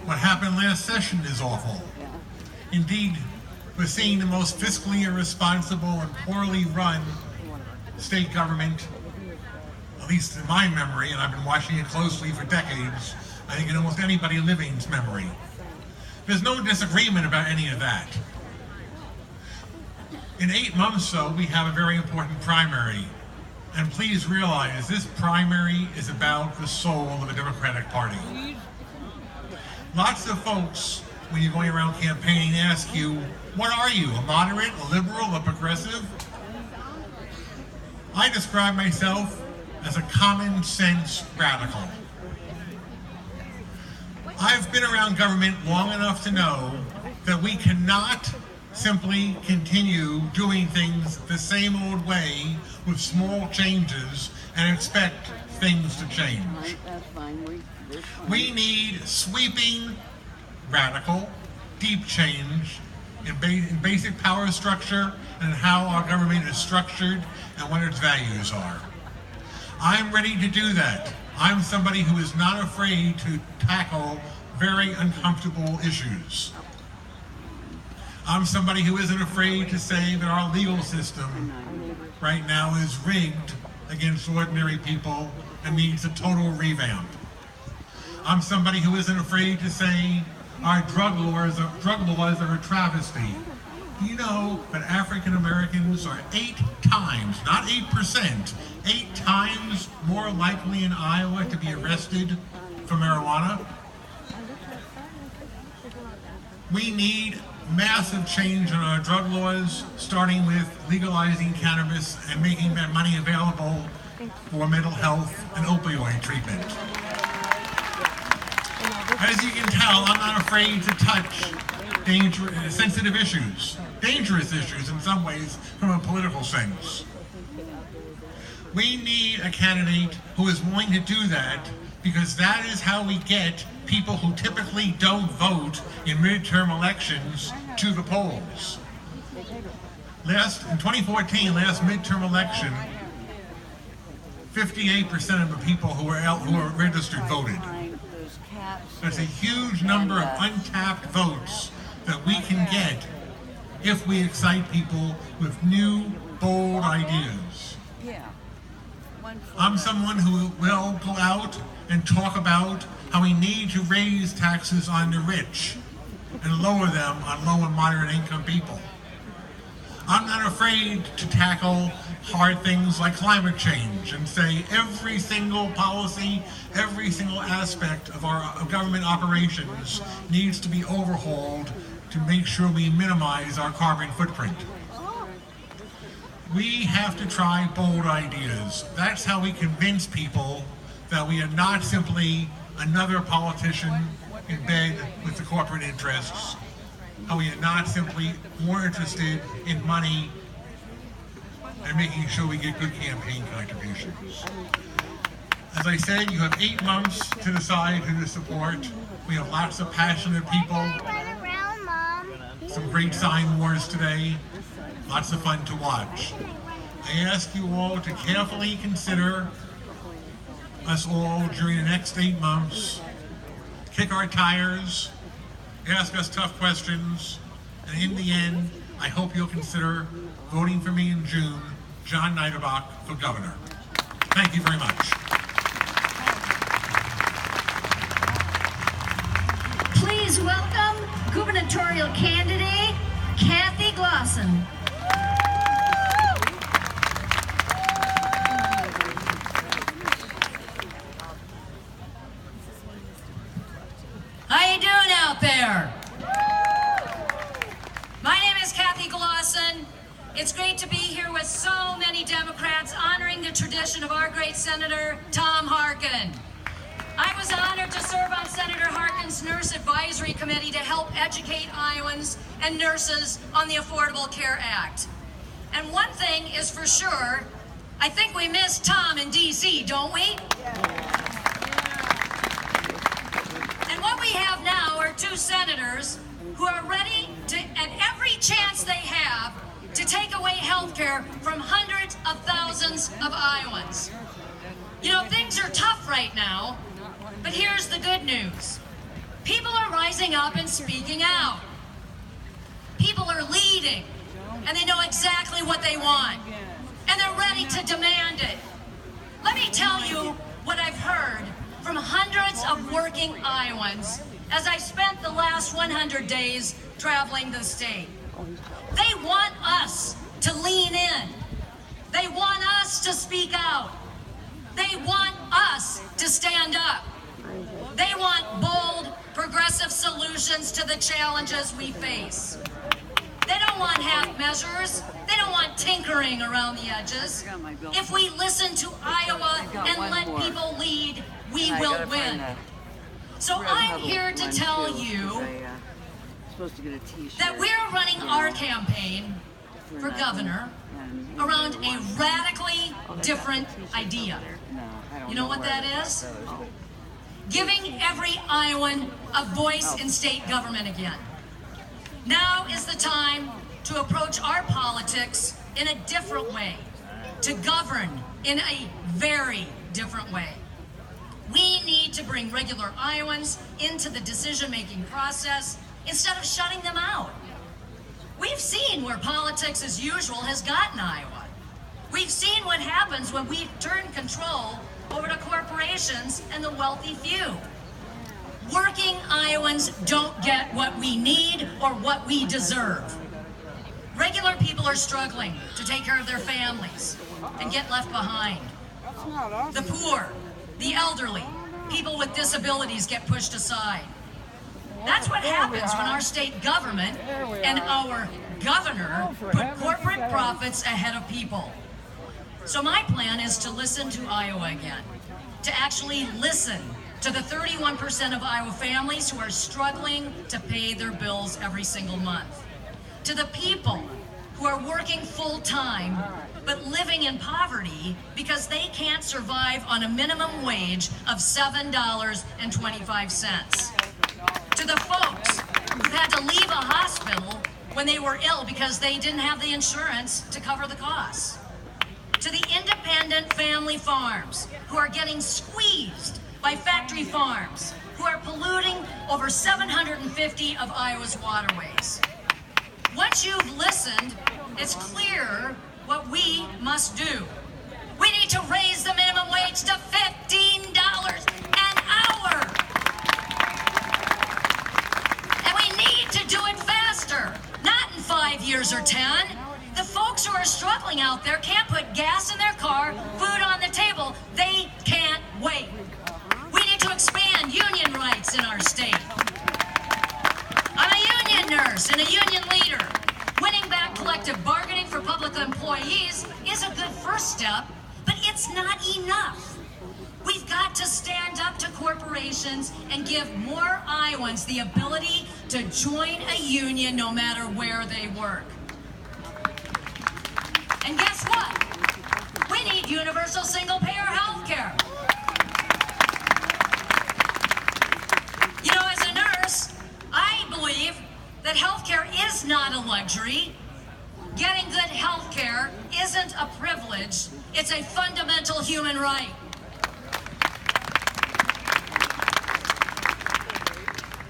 What happened last session is awful. Indeed, we're seeing the most fiscally irresponsible and poorly run state government, at least in my memory, and I've been watching it closely for decades, I think in almost anybody living's memory. There's no disagreement about any of that. In 8 months, though, we have a very important primary. And please realize this primary is about the soul of the Democratic Party. Lots of folks, when you're going around campaigning, ask you, what are you, a moderate, a liberal, a progressive? I describe myself as a common sense radical. I've been around government long enough to know that we cannot simply continue doing things the same old way with small changes and expect things to change. We need sweeping, radical, deep change in basic power structure and how our government is structured and what its values are. I'm ready to do that. I'm somebody who is not afraid to tackle very uncomfortable issues. I'm somebody who isn't afraid to say that our legal system right now is rigged against ordinary people and needs a total revamp. I'm somebody who isn't afraid to say our drug laws are a travesty. You know that African Americans are 8 times, not 8%, 8 times more likely in Iowa to be arrested for marijuana? We need massive change in our drug laws, starting with legalizing cannabis and making that money available for mental health and opioid treatment. As you can tell, I'm not afraid to touch sensitive issues, dangerous issues in some ways from a political sense. We need a candidate who is willing to do that, because that is how we get people who typically don't vote in midterm elections to the polls. In 2014, last midterm election, 58% of the people who were registered voted. That's a huge number of untapped votes that we can get if we excite people with new, bold ideas. I'm someone who will go out and talk about how we need to raise taxes on the rich and lower them on low and moderate income people. I'm not afraid to tackle hard things like climate change and say every single policy, every single aspect of our government operations needs to be overhauled to make sure we minimize our carbon footprint. We have to try bold ideas. That's how we convince people that we are not simply another politician in bed with the corporate interests, how we are not simply more interested in money and making sure we get good campaign contributions. As I said, you have 8 months to decide who to support. We have lots of passionate people, some great sign wars today, lots of fun to watch. I ask you all to carefully consider us all during the next 8 months, kick our tires, ask us tough questions, and in the end, I hope you'll consider voting for me in June, John Niederbach, for governor. Thank you very much. Please welcome gubernatorial candidate Kathy Glosson. How you doing out there? My name is Kathy Glosson. It's great to be here with so many Democrats honoring the tradition of our great Senator Tom Harkin. I was honored to serve on Senator Harkin's Nurse Advisory Committee to help educate Iowans and nurses on the Affordable Care Act. And one thing is for sure, I think we miss Tom in D.C., don't we? And what we have now are 2 senators who are ready to, at every chance they have, to take away health care from hundreds of thousands of Iowans. You know, things are tough right now, but here's the good news. People are rising up and speaking out. People are leading, and they know exactly what they want, and they're ready to demand it. Let me tell you what I've heard from hundreds of working Iowans as I spent the last 100 days traveling the state. They want us to lean in. They want us to speak out. They want us to stand up. They want bold, progressive solutions to the challenges we face. They don't want half measures. They don't want tinkering around the edges. If we listen to Iowa and let people lead, we will win. So I'm here to tell you that we're running our campaign for governor around a radically different idea. You know what that is? Giving every Iowan a voice in state government again. Now is the time to approach our politics in a different way, to govern in a very different way. We need to bring regular Iowans into the decision-making process instead of shutting them out. We've seen where politics as usual has gotten Iowa. We've seen what happens when we turn control over to corporations and the wealthy few. Working Iowans don't get what we need or what we deserve. Regular people are struggling to take care of their families and get left behind. The poor, the elderly, people with disabilities get pushed aside. That's what happens when our state government and our governor put corporate profits ahead of people. So my plan is to listen to Iowa again, to actually listen to the 31% of Iowa families who are struggling to pay their bills every single month, to the people who are working full-time but living in poverty because they can't survive on a minimum wage of $7.25, to the folks who had to leave a hospital when they were ill because they didn't have the insurance to cover the costs, to the independent family farms who are getting squeezed by factory farms who are polluting over 750 of Iowa's waterways. Once you've listened, it's clear what we must do. We need to raise the minimum wage to $15 an hour. And we need to do it faster, not in 5 years or 10. The folks who are struggling out there can't put gas in their car, food on the table. They can't wait. We need to expand union rights in our state. I'm a union nurse and a union leader. Winning back collective bargaining for public employees is a good first step, but it's not enough. We've got to stand up to corporations and give more Iowans the ability to join a union no matter where they work. And guess what? We need universal single-payer health care. You know, as a nurse, I believe that healthcare is not a luxury. Getting good healthcare isn't a privilege, it's a fundamental human right.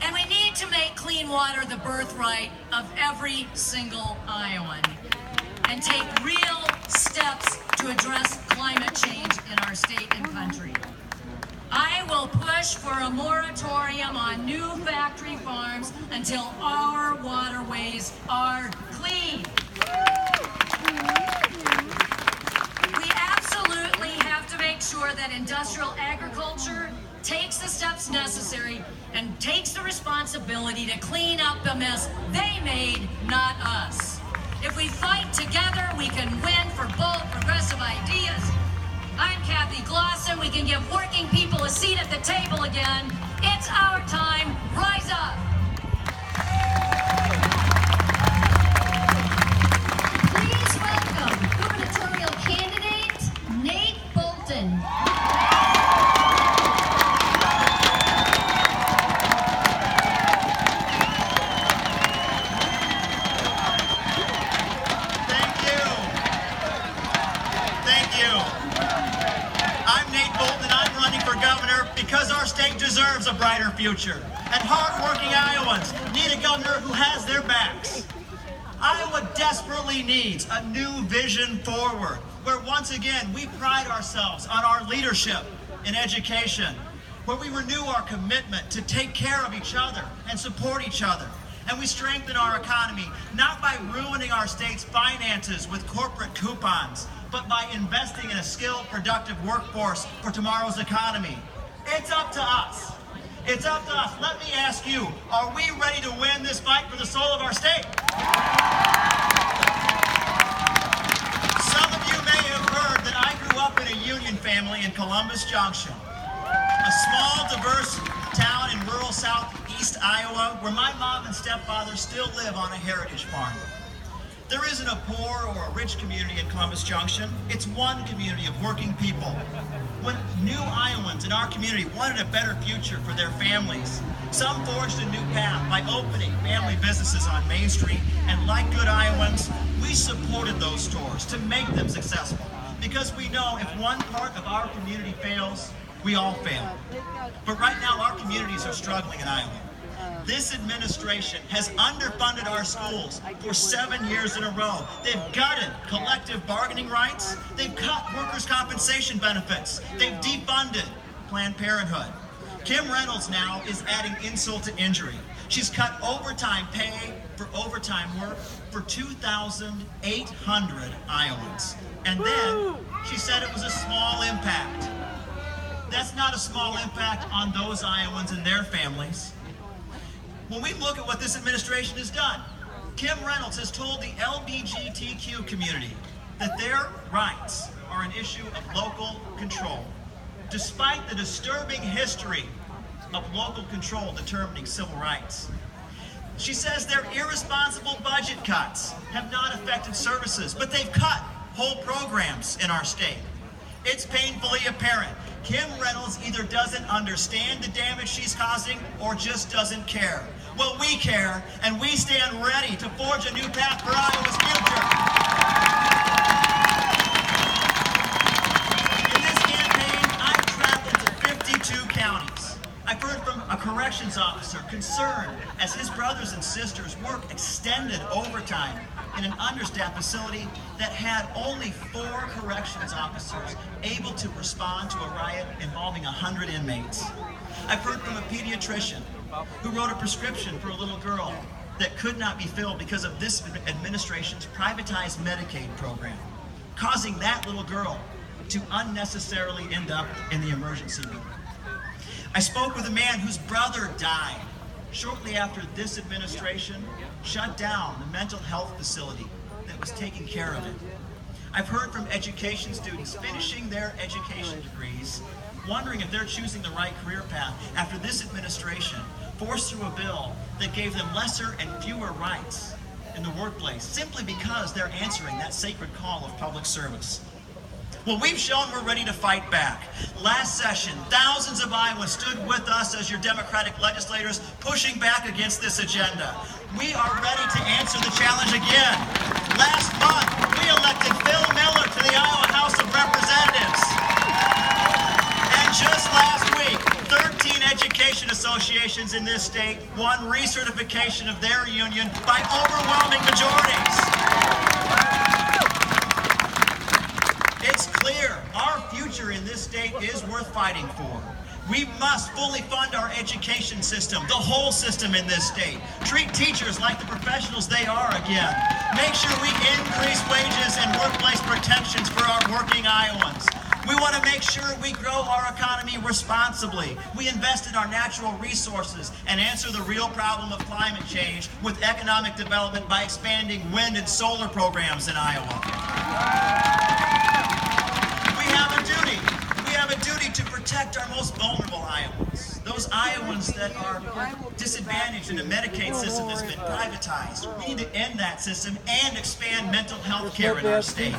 And we need to make clean water the birthright of every single Iowan and take real steps to address climate change in our state and country. I will push for a moratorium on new factory farms until our waterways are clean. We absolutely have to make sure that industrial agriculture takes the steps necessary and takes the responsibility to clean up the mess they made, not us. If we fight together, we can win for bold, progressive ideas. I'm Kathy Glosson. We can give working people a seat at the table again. It's our time. Rise up. Please welcome gubernatorial candidate Nate Bolton. Thank you. I'm Nate Bolton. I'm running for governor because our state deserves brighter future. And hard-working Iowans need a governor who has their backs. Iowa desperately needs a new vision forward, where once again we pride ourselves on our leadership in education, where we renew our commitment to take care of each other and support each other. And we strengthen our economy, not by ruining our state's finances with corporate coupons, but by investing in a skilled, productive workforce for tomorrow's economy. It's up to us. It's up to us. Let me ask you, are we ready to win this fight for the soul of our state? Some of you may have heard that I grew up in a union family in Columbus Junction, a small, diverse town in rural southeast Iowa where my mom and stepfather still live on a heritage farm. There isn't a poor or a rich community in Columbus Junction. It's one community of working people. When new Iowans in our community wanted a better future for their families, some forged a new path by opening family businesses on Main Street, and like good Iowans, we supported those stores to make them successful, because we know if one part of our community fails, we all fail. But right now, our communities are struggling in Iowa. This administration has underfunded our schools for 7 years in a row. They've gutted collective bargaining rights. They've cut workers' compensation benefits. They've defunded Planned Parenthood. Kim Reynolds now is adding insult to injury. She's cut overtime pay for overtime work for 2,800 Iowans. And then she said it was a small impact. That's not a small impact on those Iowans and their families. When we look at what this administration has done, Kim Reynolds has told the LGBTQ community that their rights are an issue of local control, despite the disturbing history of local control determining civil rights. She says their irresponsible budget cuts have not affected services, but they've cut whole programs in our state. It's painfully apparent Kim Reynolds either doesn't understand the damage she's causing or just doesn't care. Well, we care, and we stand ready to forge a new path for Iowa's future. In this campaign, I've traveled to 52 counties. I've heard from a corrections officer concerned as his brothers and sisters work extended overtime in an understaffed facility that had only 4 corrections officers able to respond to a riot involving 100 inmates. I've heard from a pediatrician who wrote a prescription for a little girl that could not be filled because of this administration's privatized Medicaid program, causing that little girl to unnecessarily end up in the emergency room. I spoke with a man whose brother died shortly after this administration shut down the mental health facility that was taking care of it. I've heard from education students finishing their education degrees, wondering if they're choosing the right career path after this administration forced through a bill that gave them lesser and fewer rights in the workplace simply because they're answering that sacred call of public service. Well, we've shown we're ready to fight back. Last session, thousands of Iowans stood with us as your Democratic legislators pushing back against this agenda. We are ready to answer the challenge again. Last month, we elected Phil Miller to the Iowa House of Representatives. And just last week, 13 education associations in this state won recertification of their union by overwhelming majorities. It's clear our future in this state is worth fighting for. We must fully fund our education system, the whole system in this state. Treat teachers like the professionals they are again. Make sure we increase wages and workplace protections for our working Iowans. We want to make sure we grow our economy responsibly. We invest in our natural resources and answer the real problem of climate change with economic development by expanding wind and solar programs in Iowa. We have a duty to protect our most vulnerable Iowans, those Iowans that are disadvantaged in a Medicaid system that's been privatized. We need to end that system and expand mental health care in our state.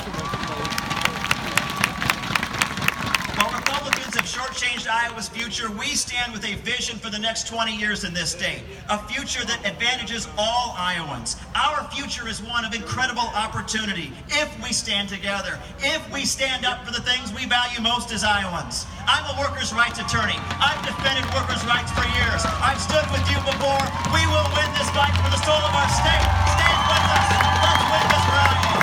While Republicans have shortchanged Iowa's future, we stand with a vision for the next 20 years in this state. A future that advantages all Iowans. Our future is one of incredible opportunity if we stand together, if we stand up for the things we value most as Iowans. I'm a workers' rights attorney. I've defended workers' rights for years. I've stood with you before. We will win this fight for the soul of our state. Stand with us. Let's win this for Iowa.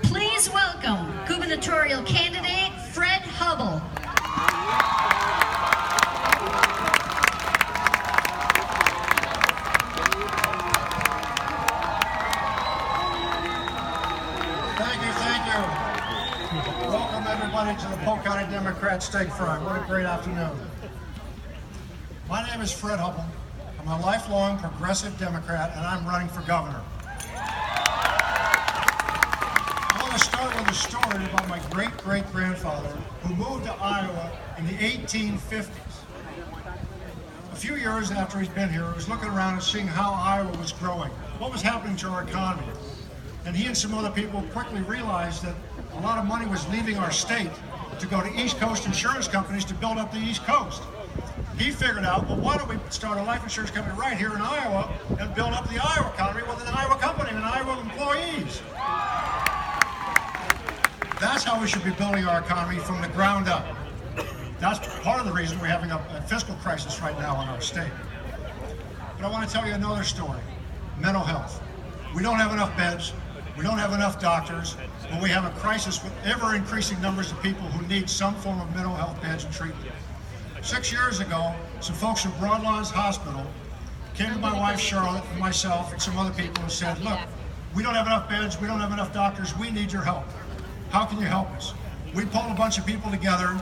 Please welcome gubernatorial candidate Fred Hubble. Thank you. Welcome everybody to the Polk County Democrat Steak Fry. What a great afternoon. My name is Fred Hubble. I'm a lifelong progressive Democrat and I'm running for governor. I want to start with a story about my great-great-grandfather who moved to Iowa in the 1850s. A few years after he's been here, he was looking around and seeing how Iowa was growing, what was happening to our economy. And he and some other people quickly realized that a lot of money was leaving our state to go to East Coast insurance companies to build up the East Coast. He figured out, well, why don't we start a life insurance company right here in Iowa and build up the Iowa economy with an Iowa company and Iowa employees. That's how we should be building our economy from the ground up. That's part of the reason we're having a fiscal crisis right now in our state. But I want to tell you another story, mental health. We don't have enough beds, we don't have enough doctors, but we have a crisis with ever-increasing numbers of people who need some form of mental health beds and treatment. 6 years ago, some folks from Broadlawns Hospital came to my wife Charlotte and myself and some other people and said, look, we don't have enough beds, we don't have enough doctors, we need your help. How can you help us? We pulled a bunch of people together.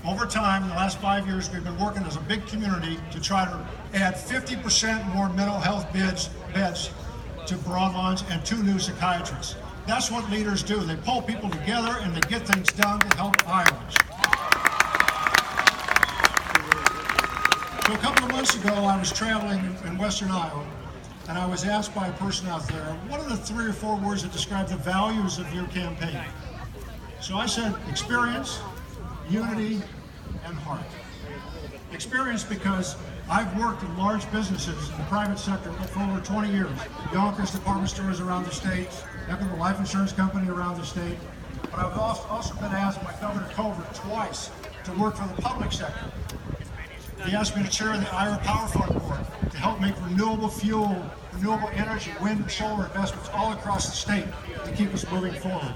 Over time, in the last 5 years, we've been working as a big community to try to add 50% more mental health beds to Broadlawns and 2 new psychiatrists. That's what leaders do. They pull people together and they get things done to help Iowans. So a couple of months ago, I was traveling in Western Iowa, and I was asked by a person out there, what are the 3 or 4 words that describe the values of your campaign? So I said, experience, unity, and heart. Experience because I've worked in large businesses in the private sector for over 20 years. Yonkers department stores around the state, Equitable Life Insurance Company around the state. But I've also been asked by Governor Covert twice to work for the public sector. He asked me to chair the Iowa Power Fund Board to help make renewable fuel, renewable energy, wind and solar investments all across the state to keep us moving forward.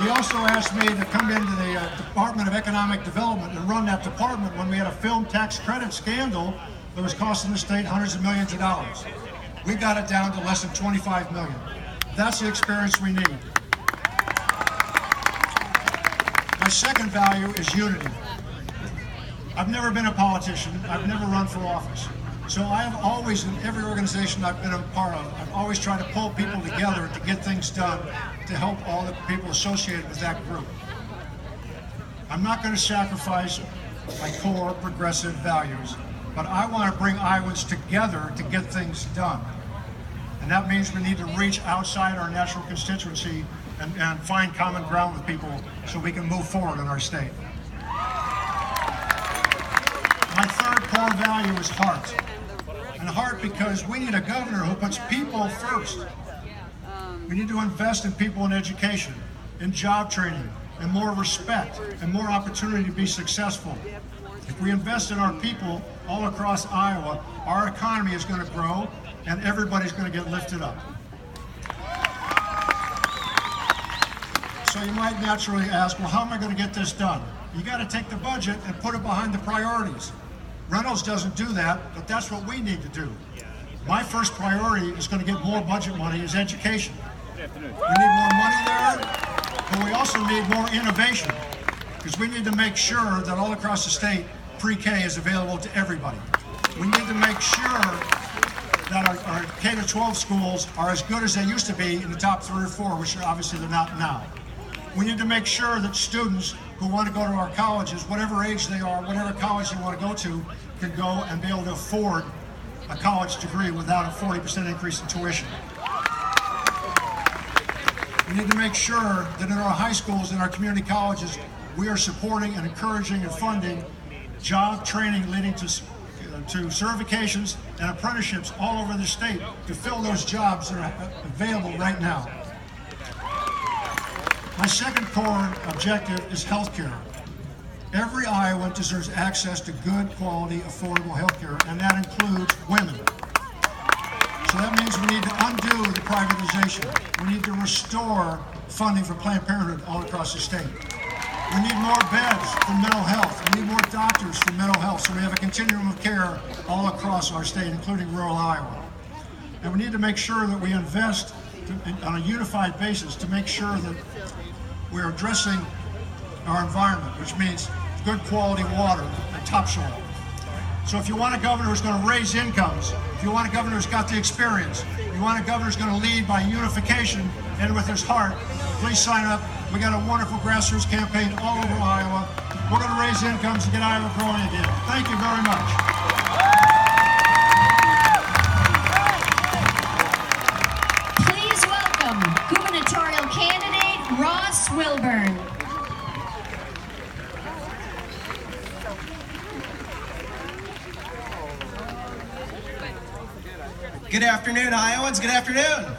He also asked me to come into the Department of Economic Development and run that department when we had a film tax credit scandal that was costing the state hundreds of millions of dollars. We got it down to less than 25 million. That's the experience we need. My second value is unity. I've never been a politician. I've never run for office. So I have always, in every organization I've been a part of, I've always tried to pull people together to get things done to help all the people associated with that group. I'm not going to sacrifice my core progressive values, but I want to bring Iowans together to get things done. And that means we need to reach outside our natural constituency and find common ground with people so we can move forward in our state. My third core value is heart. And heart because we need a governor who puts people first. We need to invest in people in education, in job training, and more respect, and more opportunity to be successful. If we invest in our people all across Iowa, our economy is going to grow and everybody's going to get lifted up. So you might naturally ask, well, how am I going to get this done? You got to take the budget and put it behind the priorities. Reynolds doesn't do that, but that's what we need to do. My first priority is going to get more budget money is education. We need more money there, but we also need more innovation because we need to make sure that all across the state, pre-K is available to everybody. We need to make sure that our K-12 schools are as good as they used to be in the top 3 or 4, which obviously they're not now. We need to make sure that students who want to go to our colleges, whatever age they are, whatever college they want to go to, can go and be able to afford a college degree without a 40% increase in tuition. We need to make sure that in our high schools and our community colleges, we are supporting and encouraging and funding job training leading to certifications and apprenticeships all over the state to fill those jobs that are available right now. My second core objective is healthcare. Every Iowan deserves access to good, quality, affordable healthcare, and that includes women. So that means we need to undo the privatization. We need to restore funding for Planned Parenthood all across the state. We need more beds for mental health. We need more doctors for mental health, so we have a continuum of care all across our state, including rural Iowa. And we need to make sure that we invest on a unified basis to make sure that we're addressing our environment, which means good quality water and topsoil. So if you want a governor who's going to raise incomes, if you want a governor who's got the experience, if you want a governor who's going to lead by unification and with his heart, please sign up. We got a wonderful grassroots campaign all over Iowa. We're going to raise incomes and get Iowa growing again. Thank you very much. Please welcome gubernatorial candidate Ross Wilburn. Good afternoon, Iowans. Good afternoon.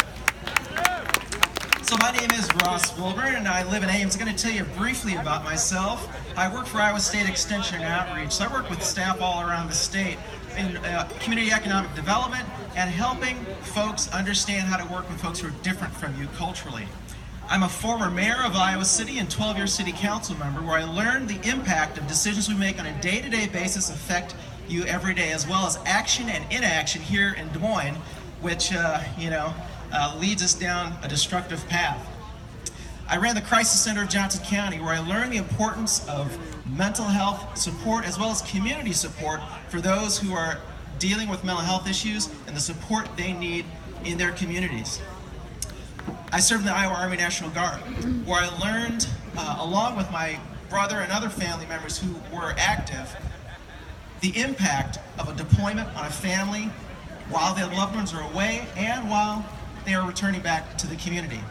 So my name is Ross Wilburn, and I live in Ames. I'm going to tell you briefly about myself. I work for Iowa State Extension and Outreach, so I work with staff all around the state in community economic development and helping folks understand how to work with folks who are different from you culturally. I'm a former mayor of Iowa City and 12-year city council member, where I learned the impact of decisions we make on a day-to-day basis affect you every day, as well as action and inaction here in Des Moines, which leads us down a destructive path. I ran the Crisis Center of Johnson County, where I learned the importance of mental health support as well as community support for those who are dealing with mental health issues and the support they need in their communities. I served in the Iowa Army National Guard, where I learned, along with my brother and other family members who were active, the impact of a deployment on a family while their loved ones are away and while they are returning back to the community.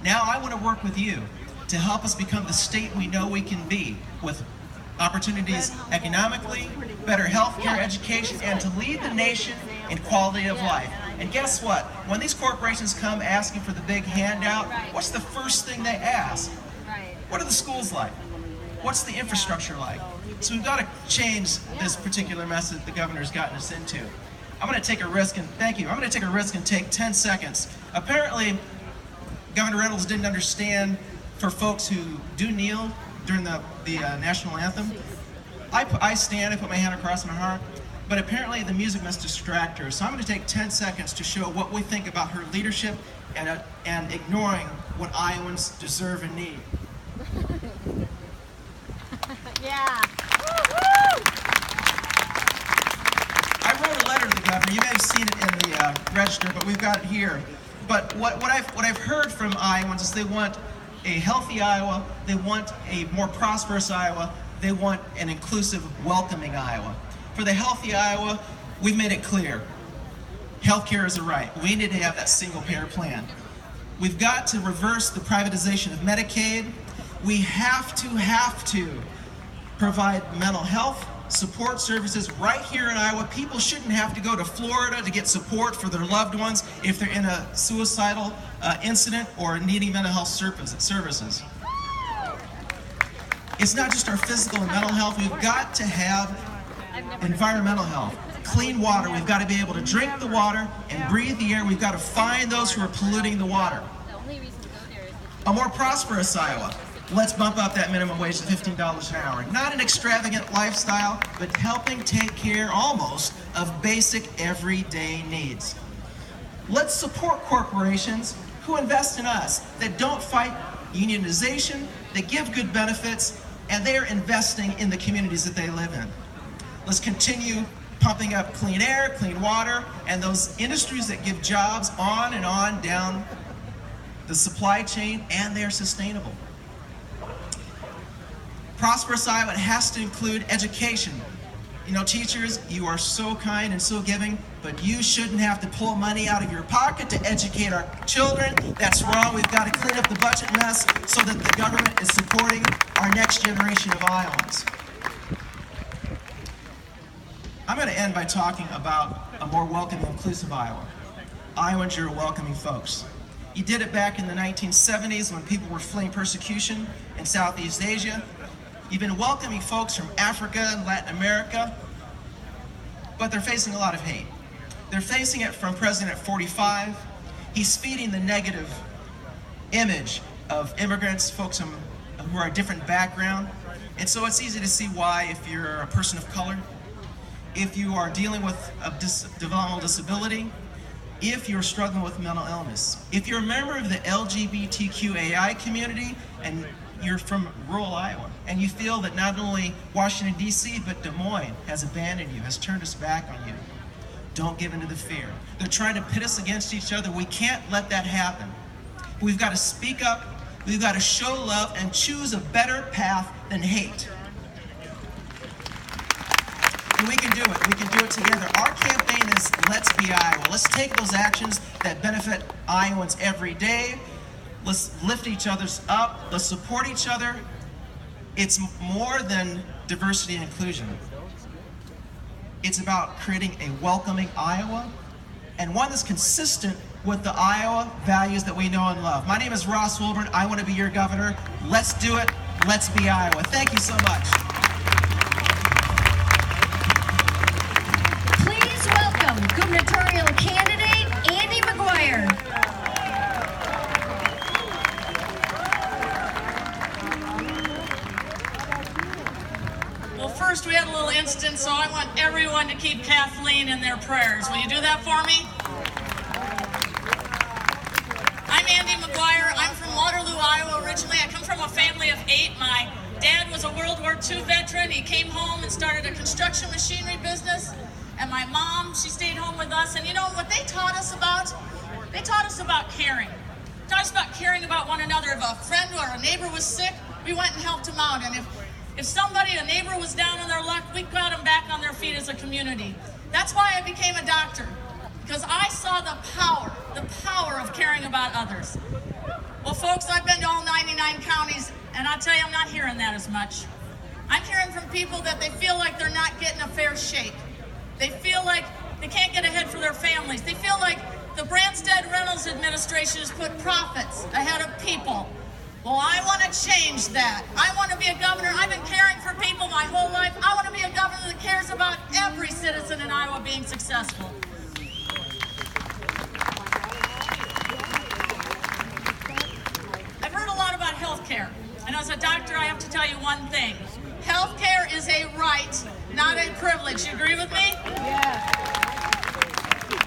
Now I want to work with you to help us become the state we know we can be, with opportunities economically, better healthcare, education, and to lead the nation in quality of life. And guess what? When these corporations come asking for the big handout, what's the first thing they ask? What are the schools like? What's the infrastructure like? So we've got to change this particular mess that the governor's gotten us into. I'm going to take a risk, and thank you. I'm going to take a risk and take 10 seconds. Apparently, Governor Reynolds didn't understand for folks who do kneel during the national anthem. I stand, I put my hand across my heart, but apparently the music must distract her. So I'm going to take 10 seconds to show what we think about her leadership and ignoring what Iowans deserve and need. Yeah. I wrote a letter to the governor. You may have seen it in the register, but we've got it here. But what I've heard from Iowans is they want a healthy Iowa, they want a more prosperous Iowa, they want an inclusive, welcoming Iowa. For the healthy Iowa, we've made it clear. Healthcare is a right. We need to have that single-payer plan. We've got to reverse the privatization of Medicaid. We have to provide mental health support services right here in Iowa. People shouldn't have to go to Florida to get support for their loved ones if they're in a suicidal incident or needing mental health services. It's not just our physical and mental health. We've got to have environmental health. Clean water. We've got to be able to drink the water and breathe the air. We've got to find those who are polluting the water. A more prosperous Iowa. Let's bump up that minimum wage to $15 an hour. Not an extravagant lifestyle, but helping take care almost of basic everyday needs. Let's support corporations who invest in us, that don't fight unionization, that give good benefits, and they are investing in the communities that they live in. Let's continue pumping up clean air, clean water, and those industries that give jobs on and on down the supply chain, and they're sustainable. Prosperous Iowa has to include education. You know, teachers, you are so kind and so giving, but you shouldn't have to pull money out of your pocket to educate our children. That's wrong. We've got to clean up the budget mess so that the government is supporting our next generation of Iowans. I'm going to end by talking about a more welcoming, inclusive Iowa. Iowans, you're welcoming folks. You did it back in the 1970s when people were fleeing persecution in Southeast Asia. You've been welcoming folks from Africa and Latin America, but they're facing a lot of hate. They're facing it from President 45. He's feeding the negative image of immigrants, folks who are a different background. And so it's easy to see why, if you're a person of color, if you are dealing with a developmental disability, if you're struggling with mental illness, if you're a member of the LGBTQAI community and you're from rural Iowa, and you feel that not only Washington, D.C., but Des Moines has abandoned you, has turned us back on you, don't give in to the fear. They're trying to pit us against each other. We can't let that happen. We've got to speak up, we've got to show love, and choose a better path than hate. And we can do it. We can do it together. Our campaign is Let's Be Iowa. Let's take those actions that benefit Iowans every day. Let's lift each other's up. Let's support each other. It's more than diversity and inclusion. It's about creating a welcoming Iowa, and one that's consistent with the Iowa values that we know and love. My name is Ross Wilburn. I want to be your governor. Let's do it. Let's be Iowa. Thank you so much. Please welcome gubernatorial candidate Andy McGuire. Well, first we had a little incident, so I want everyone to keep Kathleen in their prayers. Will you do that for me? I'm Andy McGuire. I'm from Waterloo, Iowa originally. I come from a family of 8. My dad was a World War II veteran. He came home and started a construction machinery business. And my mom, she stayed home with us. And you know what they taught us about? They taught us about caring. They taught us about caring about one another. If a friend or a neighbor was sick, we went and helped him out. And if somebody, a neighbor, was down on their luck, we got them back on their feet as a community. That's why I became a doctor, because I saw the power of caring about others. Well, folks, I've been to all 99 counties, and I'll tell you, I'm not hearing that as much. I'm hearing from people that they feel like they're not getting a fair shake. They feel like they can't get ahead for their families. They feel like the Branstad Reynolds administration has put profits ahead of people. Well, I want to change that. I want to be a governor. I've been caring for people my whole life. I want to be a governor that cares about every citizen in Iowa being successful. I've heard a lot about health care. And as a doctor, I have to tell you one thing. Health care is a right, not a privilege. You agree with me? Yeah.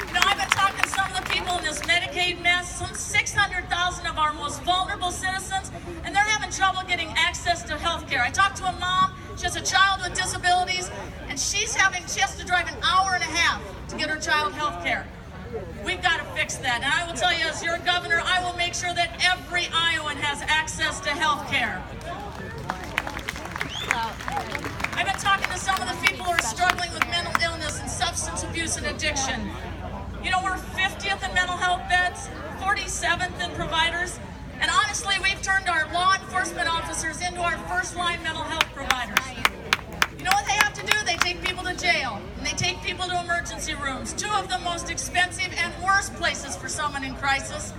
You know, I've been talking to some of the people in this Medicaid mess, some 600,000 of our most vulnerable citizens, and they're having trouble getting access to health care. I talked to a mom, she has a child with disabilities, and she has to drive an hour and a half to get her child health care. We've got to fix that, and I will tell you, as your governor, I will make sure that every Iowan has access to health care. I've been talking to some of the people who are struggling with mental illness and substance abuse and addiction. You know, we're 50th in mental health beds, 47th in providers, and honestly, we've turned our law enforcement officers into our first-line mental health providers. You know what they have to do? They take people to jail, and they take people to emergency rooms, 2 of the most expensive and worst places for someone in crisis.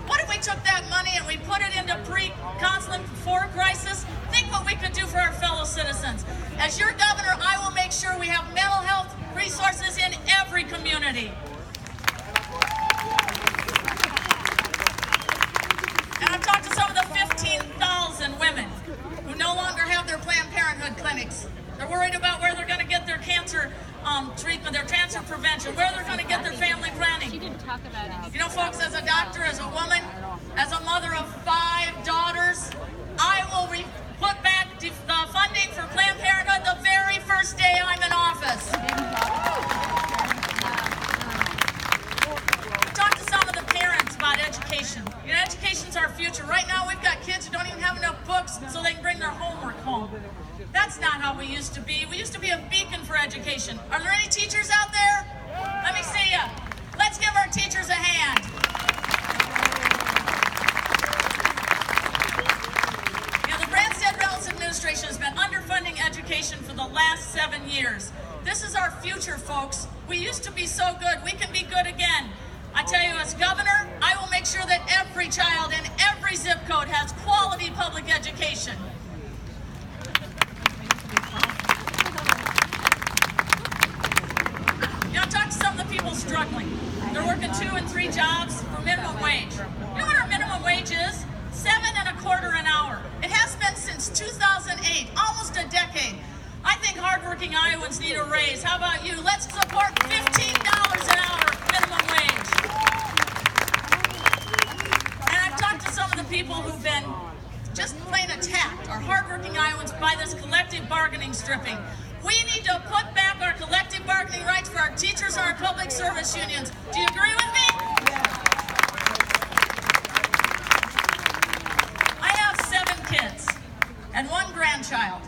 What if we took that money and we put it into pre-counseling before crisis? Think what we could do for our fellow citizens. As your governor, I will make sure we have mental health resources in every community. And I've talked to some of the 15,000 women who no longer have their Planned Parenthood clinics. They're worried about where they're going to get their cancer treatment, their cancer prevention, where they're going to get their family planning. She didn't talk about it. You know, folks, as a doctor, as a woman, as a mother of 5 daughters, I will put back the funding for Planned Parenthood the very first day I'm in office. It's our future. Right now, we've got kids who don't even have enough books so they can bring their homework home. That's not how we used to be. We used to be a beacon for education. Are there any teachers out there? Let me see ya. Let's give our teachers a hand. The Branstad-Reynolds administration has been underfunding education for the last 7 years. This is our future, folks. We used to be so good. We can be good again. I tell you, as governor, I will make sure that every child in every zip code has quality public education. You know, talk to some of the people struggling. They're working 2 and 3 jobs for minimum wage. You know what our minimum wage is? $7.25 an hour. It has been since 2008, almost a decade. I think hardworking Iowans need a raise. How about you? Let's support $15 an hour minimum wage. And I've talked to some of the people who've been just plain attacked, our hardworking Iowans, by this collective bargaining stripping. We need to put back our collective bargaining rights for our teachers and our public service unions. Do you agree with me? I have 7 kids and 1 grandchild.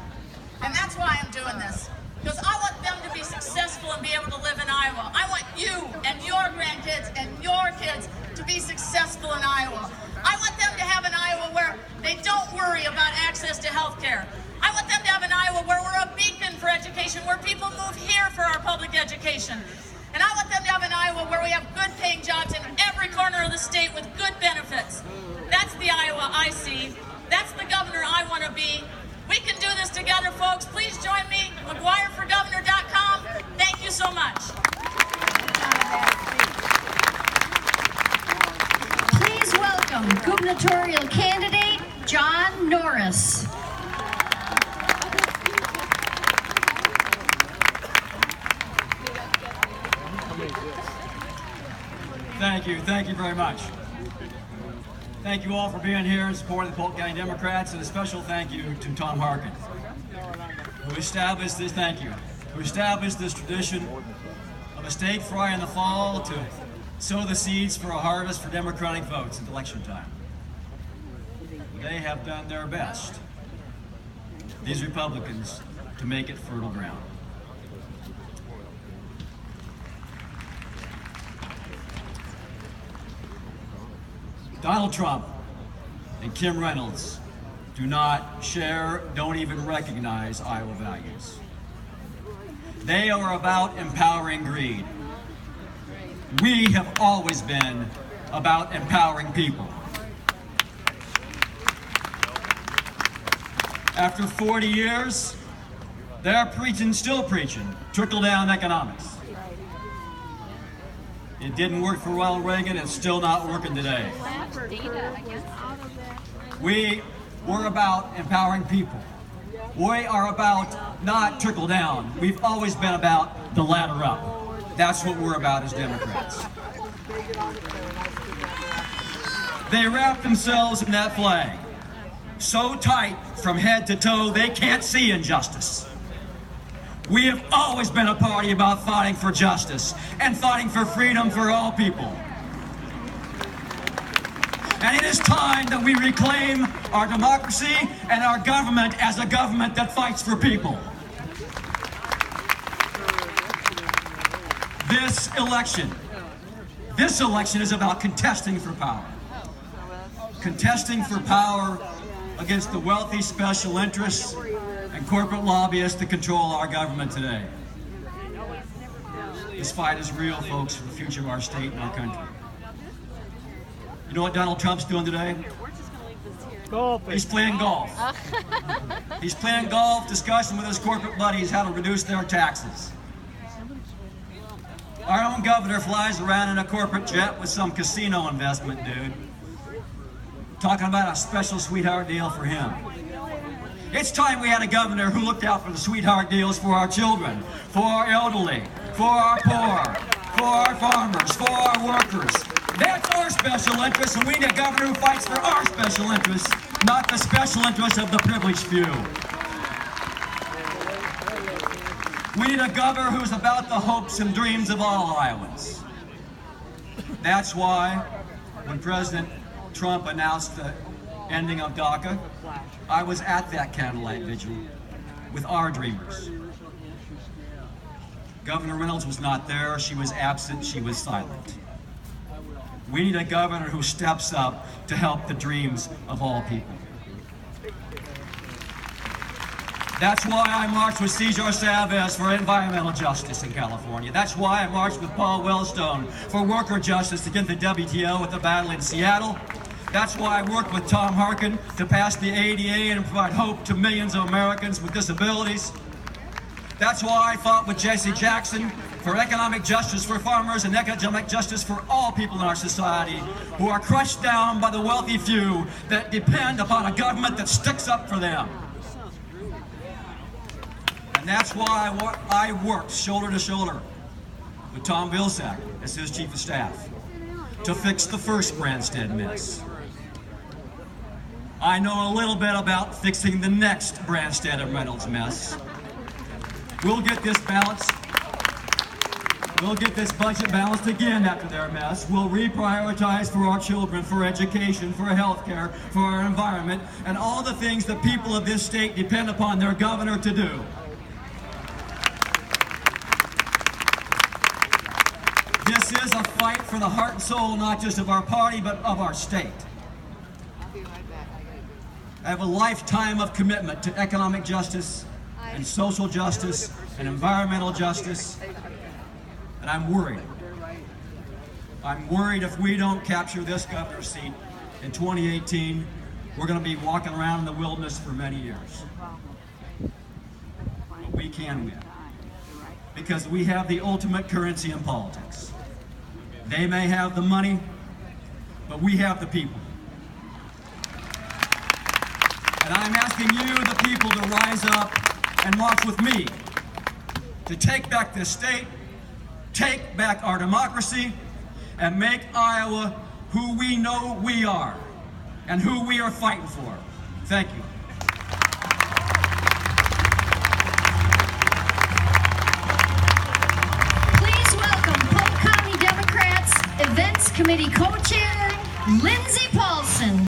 And that's why I'm doing this. Because I want them to be successful and be able to live in Iowa. I want you and your grandkids and your kids to be successful in Iowa. I want them to have an Iowa where they don't worry about access to health care. I want them to have an Iowa where we're a beacon for education, where people move here for our public education. And I want them to have an Iowa where we have good paying jobs in every corner of the state with good benefits. That's the Iowa I see. That's the governor I want to be. We can do this together, folks. Please join me, McGuireforGovernor.com. Thank you so much. Please welcome gubernatorial candidate John Norris. Thank you very much. Thank you all for being here in support of the Polk County Democrats, and a special thank you to Tom Harkin, who established this, who established this tradition of a steak fry in the fall to sow the seeds for a harvest for Democratic votes at election time. They have done their best, these Republicans, to make it fertile ground. Donald Trump and Kim Reynolds do not share, don't even recognize Iowa values. They are about empowering greed. We have always been about empowering people. After 40 years, they're preaching, still preaching, trickle-down economics. It didn't work for Ronald Reagan, it's still not working today. We're about empowering people. We are about not trickle down. We've always been about the ladder up. That's what we're about as Democrats. They wrap themselves in that flag so tight from head to toe they can't see injustice. We have always been a party about fighting for justice and fighting for freedom for all people. And it is time that we reclaim our democracy and our government as a government that fights for people. This election is about contesting for power. Contesting for power against the wealthy special interests and corporate lobbyists that control our government today. This fight is real, folks, for the future of our state and our country. You know what Donald Trump's doing today? He's playing golf. He's playing golf, discussing with his corporate buddies how to reduce their taxes. Our own governor flies around in a corporate jet with some casino investment dude, talking about a special sweetheart deal for him. It's time we had a governor who looked out for the sweetheart deals for our children, for our elderly, for our poor, for our farmers, for our workers. That's our special interest, and we need a governor who fights for our special interests, not the special interests of the privileged few. We need a governor who's about the hopes and dreams of all Iowans. That's why when President Trump announced the ending of DACA, I was at that candlelight vigil with our dreamers. Governor Reynolds was not there. She was absent. She was silent. We need a governor who steps up to help the dreams of all people. That's why I marched with Cesar Chavez for environmental justice in California. That's why I marched with Paul Wellstone for worker justice against the WTO at the battle in Seattle. That's why I worked with Tom Harkin to pass the ADA and provide hope to millions of Americans with disabilities. That's why I fought with Jesse Jackson for economic justice for farmers and economic justice for all people in our society who are crushed down by the wealthy few that depend upon a government that sticks up for them. And that's why I worked shoulder to shoulder with Tom Vilsack as his chief of staff to fix the first Branstad mess. I know a little bit about fixing the next Branstad and Reynolds mess. We'll get this balanced. We'll get this budget balanced again after their mess. We'll reprioritize for our children, for education, for health care, for our environment, and all the things the people of this state depend upon their governor to do. This is a fight for the heart and soul, not just of our party, but of our state. I have a lifetime of commitment to economic justice and social justice and environmental justice, and I'm worried. I'm worried if we don't capture this governor's seat in 2018, we're going to be walking around in the wilderness for many years. But we can win, because we have the ultimate currency in politics. They may have the money, but we have the people. And I'm asking you, the people, to rise up and march with me to take back this state, take back our democracy, and make Iowa who we know we are and who we are fighting for. Thank you. Please welcome Polk County Democrats Events Committee Co-Chair Lindsey Paulson.